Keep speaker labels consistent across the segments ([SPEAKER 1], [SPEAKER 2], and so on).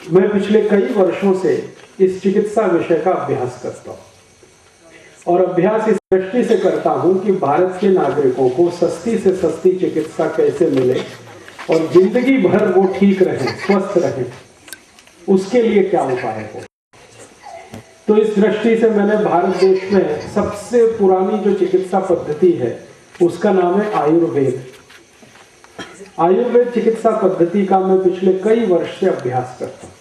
[SPEAKER 1] मैं पिछले कई वर्षों से इस चिकित्सा विषय का अभ्यास करता हूँ और अभ्यास इस दृष्टि से करता हूँ कि भारत के नागरिकों को सस्ती से सस्ती चिकित्सा कैसे मिले और जिंदगी भर वो ठीक रहें, स्वस्थ रहें, उसके लिए क्या उपाय हो। तो इस दृष्टि से मैंने भारत देश में सबसे पुरानी जो चिकित्सा पद्धति है उसका नाम है आयुर्वेद। आयुर्वेद चिकित्सा पद्धति का मैं पिछले कई वर्ष से अभ्यास करता हूँ।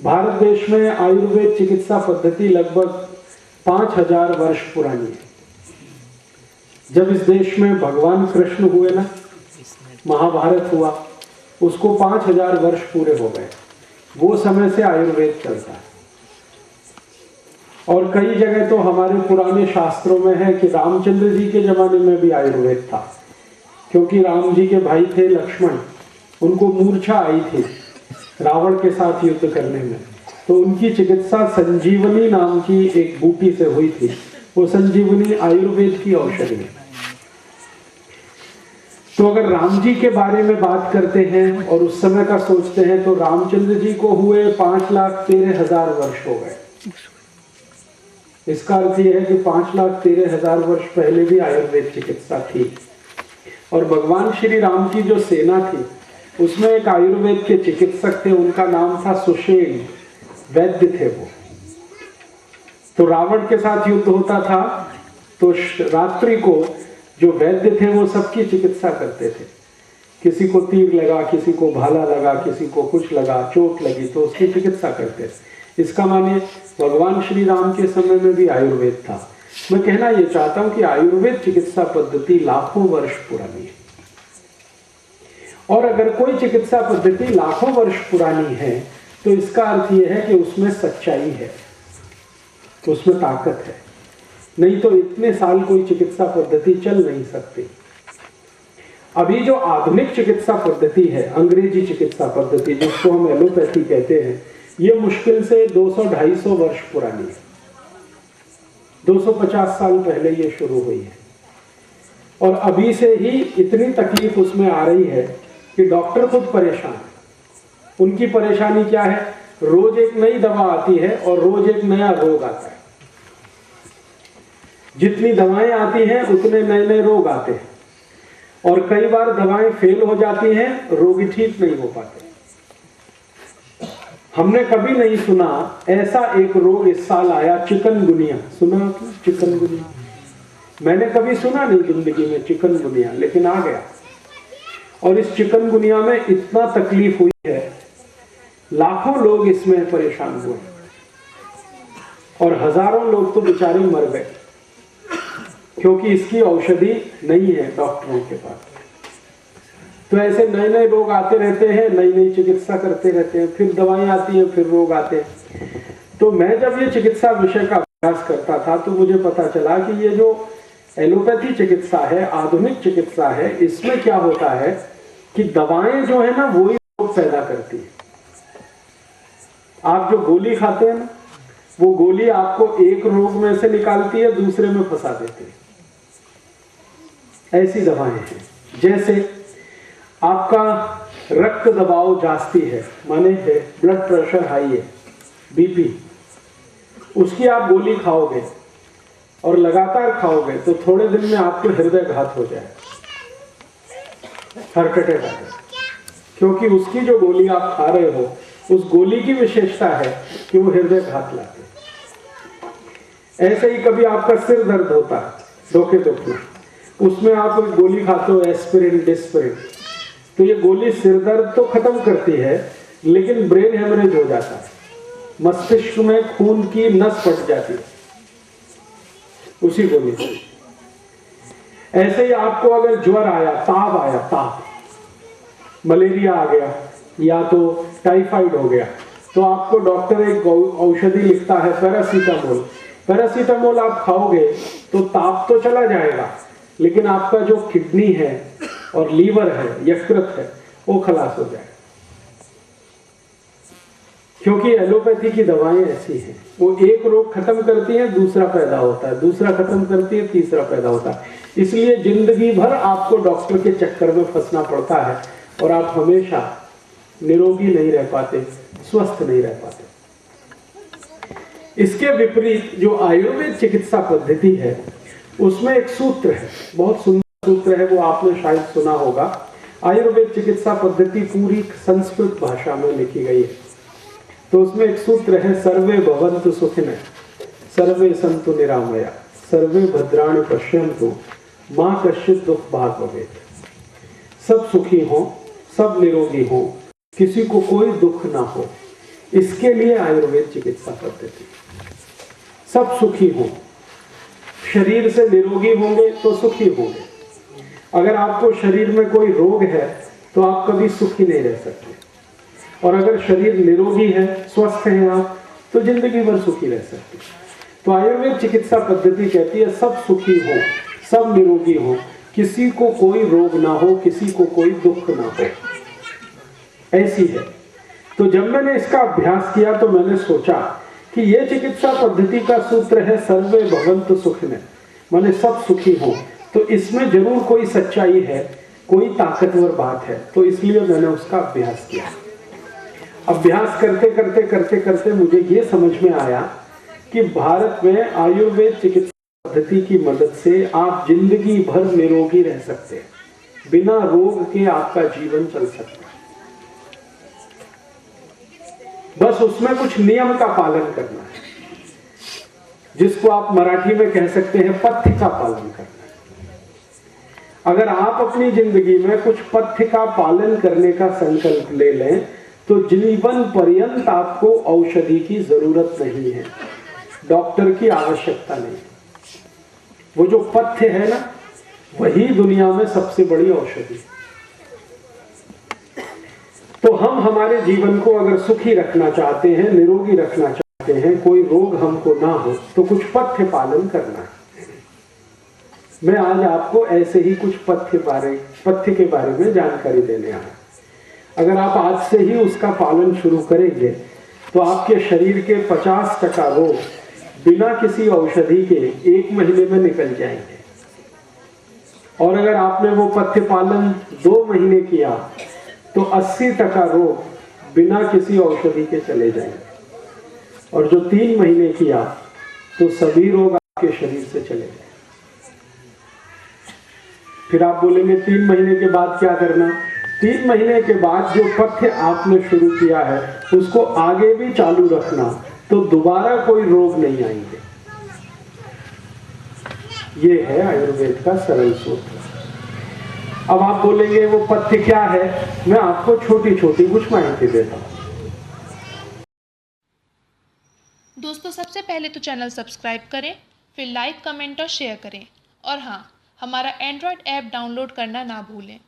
[SPEAKER 1] भारत देश में आयुर्वेद चिकित्सा पद्धति लगभग 5000 वर्ष पुरानी है। जब इस देश में भगवान कृष्ण हुए ना, महाभारत हुआ, उसको 5000 वर्ष पूरे हो गए। वो समय से आयुर्वेद चलता है और कई जगह तो हमारे पुराने शास्त्रों में है कि रामचंद्र जी के जमाने में भी आयुर्वेद था, क्योंकि राम जी के भाई थे लक्ष्मण, उनको मूर्छा आई थी रावण के साथ युद्ध करने में, तो उनकी चिकित्सा संजीवनी नाम की एक बूटी से हुई थी। वो संजीवनी आयुर्वेद की औषधि है। तो अगर राम जी के बारे में बात करते हैं और उस समय का सोचते हैं तो रामचंद्र जी को हुए 5,13,000 वर्ष हो गए। इसका अर्थ यह है कि 5,13,000 वर्ष पहले भी आयुर्वेद चिकित्सा थी। और भगवान श्री राम की जो सेना थी उसमें एक आयुर्वेद के चिकित्सक थे, उनका नाम था सुषेण, वैद्य थे वो। तो रावण के साथ युद्ध होता था तो रात्रि को जो वैद्य थे वो सबकी चिकित्सा करते थे। किसी को तीर लगा, किसी को भाला लगा, किसी को कुछ लगा, चोट लगी तो उसकी चिकित्सा करते थे। इसका माने भगवान श्री राम के समय में भी आयुर्वेद था। मैं कहना यह चाहता हूं कि आयुर्वेद चिकित्सा पद्धति लाखों वर्ष पुरानी है और अगर कोई चिकित्सा पद्धति लाखों वर्ष पुरानी है तो इसका अर्थ यह है कि उसमें सच्चाई है, उसमें ताकत है। नहीं तो इतने साल कोई चिकित्सा पद्धति चल नहीं सकती। अभी जो आधुनिक चिकित्सा पद्धति है, अंग्रेजी चिकित्सा पद्धति जिसको हम एलोपैथी कहते हैं, ये मुश्किल से 200-250 वर्ष पुरानी है। 250 साल पहले ये शुरू हुई है और अभी से ही इतनी तकलीफ उसमें आ रही है कि डॉक्टर खुद परेशान है। उनकी परेशानी क्या है? रोज एक नई दवा आती है और रोज एक नया रोग आता है। जितनी दवाएं आती हैं उतने नए नए रोग आते हैं और कई बार दवाएं फेल हो जाती हैं, रोगी ठीक नहीं हो पाते। हमने कभी नहीं सुना ऐसा एक रोग इस साल आया, चिकनगुनिया। सुना आपने चिकनगुनिया? मैंने कभी सुना नहीं जिंदगी में चिकनगुनिया, लेकिन आ गया। और इस चिकनगुनिया में इतना तकलीफ हुई है, लाखों लोग इसमें परेशान हुए और हजारों लोग तो बेचारे मर गए क्योंकि इसकी औषधि नहीं है डॉक्टरों के पास। तो ऐसे नए नए रोग आते रहते हैं, नई नई चिकित्सा करते रहते हैं, फिर दवाएं आती हैं, फिर रोग आते हैं। तो मैं जब ये चिकित्सा विषय का अभ्यास करता था तो मुझे पता चला कि ये जो एलोपैथी चिकित्सा है, आधुनिक चिकित्सा है, इसमें क्या होता है कि दवाएं जो है ना वही रोग पैदा करती है। आप जो गोली खाते हैं ना, वो गोली आपको एक रोग में से निकालती है, दूसरे में फंसा देती है। ऐसी दवाएं हैं। जैसे आपका रक्त दबाव जास्ती है, माने है ब्लड प्रेशर हाई है, बीपी, उसकी आप गोली खाओगे और लगातार खाओगे तो थोड़े दिन में आपको हृदयघात हो जाए, हार्ट अटैक आ जाए, क्योंकि उसकी जो गोली आप खा रहे हो उस गोली की विशेषता है कि वो हृदयघात लाते हैं। ऐसे ही कभी आपका सिर दर्द होता है, धोखे दुखना, उसमें आप एक गोली खाते हो एस्पिरिन, डिस्पिरिन, तो ये गोली सिर दर्द तो खत्म करती है लेकिन ब्रेन हेमरेज हो जाता है, मस्तिष्क में खून की नस फट जाती है उसी गोली से। ऐसे ही आपको अगर ज्वर आया, ताप आया, ताप, मलेरिया आ गया या तो टाइफाइड हो गया, तो आपको डॉक्टर एक औषधि लिखता है पैरासीटामोल। पैरासीटामोल आप खाओगे तो ताप तो चला जाएगा लेकिन आपका जो किडनी है और लीवर है, यकृत है, वो खलास हो जाएगा। क्योंकि एलोपैथी की दवाएं ऐसी हैं, वो एक रोग खत्म करती है, दूसरा पैदा होता है, दूसरा खत्म करती है, तीसरा पैदा होता है। इसलिए जिंदगी भर आपको डॉक्टर के चक्कर में फंसना पड़ता है और आप हमेशा निरोगी नहीं रह पाते, स्वस्थ नहीं रह पाते। इसके विपरीत जो आयुर्वेद चिकित्सा पद्धति है उसमें एक सूत्र है, बहुत सुंदर सूत्र है, वो आपने शायद सुना होगा। आयुर्वेद चिकित्सा पद्धति पूरी संस्कृत भाषा में लिखी गई है। तो उसमें एक सूत्र है, सर्वे भवन्तु सुखिनः, सर्वे सन्तु निरामया, सर्वे भद्राणि पश्यन्तु, मां कश्चित् दुःख भाग् भवेत्। सब सुखी हो, सब निरोगी हो, किसी को कोई दुख ना हो, इसके लिए आयुर्वेद चिकित्सा पद्धति। सब सुखी हो, शरीर से निरोगी होंगे तो सुखी होंगे। अगर आपको शरीर में कोई रोग है तो आप कभी सुखी नहीं रह सकते, और अगर शरीर निरोगी है, स्वस्थ हैं आप, तो जिंदगी भर सुखी रह सकते। तो आयुर्वेद चिकित्सा पद्धति कहती है सब सुखी हो, सब निरोगी हो, किसी को कोई रोग ना हो, किसी को कोई दुख ना हो, ऐसी है। तो जब मैंने इसका अभ्यास किया तो मैंने सोचा कि यह चिकित्सा पद्धति का सूत्र है सर्वे भवन्तु सुखिनः, माने सब सुखी हो, तो इसमें जरूर कोई सच्चाई है, कोई ताकतवर बात है। तो इसलिए मैंने उसका अभ्यास किया। अभ्यास करते करते करते करते मुझे ये समझ में आया कि भारत में आयुर्वेद चिकित्सा पद्धति की मदद से आप जिंदगी भर निरोगी रह सकते हैं, बिना रोग के आपका जीवन चल सकता है। बस उसमें कुछ नियम का पालन करना है, जिसको आप मराठी में कह सकते हैं पथ्य का पालन करना है। अगर आप अपनी जिंदगी में कुछ पथ्य का पालन करने का संकल्प ले लें तो जीवन पर्यंत आपको औषधि की जरूरत नहीं है, डॉक्टर की आवश्यकता नहीं है। वो जो पथ्य है ना, वही दुनिया में सबसे बड़ी औषधि। तो हम हमारे जीवन को अगर सुखी रखना चाहते हैं, निरोगी रखना चाहते हैं, कोई रोग हमको ना हो, तो कुछ पथ्य पालन करना है। मैं आज आपको ऐसे ही कुछ पथ्य के बारे में जानकारी देने आया। अगर आप आज से ही उसका पालन शुरू करेंगे तो आपके शरीर के 50% रोग बिना किसी औषधि के 1 महीने में निकल जाएंगे। और अगर आपने वो पथ्य पालन 2 महीने किया तो 80% रोग बिना किसी औषधि के चले जाएंगे। और जो 3 महीने किया तो सभी रोग आपके शरीर से चले जाएंगे। फिर आप बोलेंगे 3 महीने के बाद क्या करना? 3 महीने के बाद जो पथ्य आपने शुरू किया है उसको आगे भी चालू रखना, तो दोबारा कोई रोग नहीं आएंगे। ये है आयुर्वेद का सरल सूत्र। अब आप बोलेंगे वो पथ्य क्या है? मैं आपको छोटी छोटी कुछ माहिती देता हूं।
[SPEAKER 2] दोस्तों, सबसे पहले तो चैनल सब्सक्राइब करें, फिर लाइक, कमेंट और शेयर करें, और हाँ, हमारा एंड्रॉयड ऐप डाउनलोड करना ना भूलें।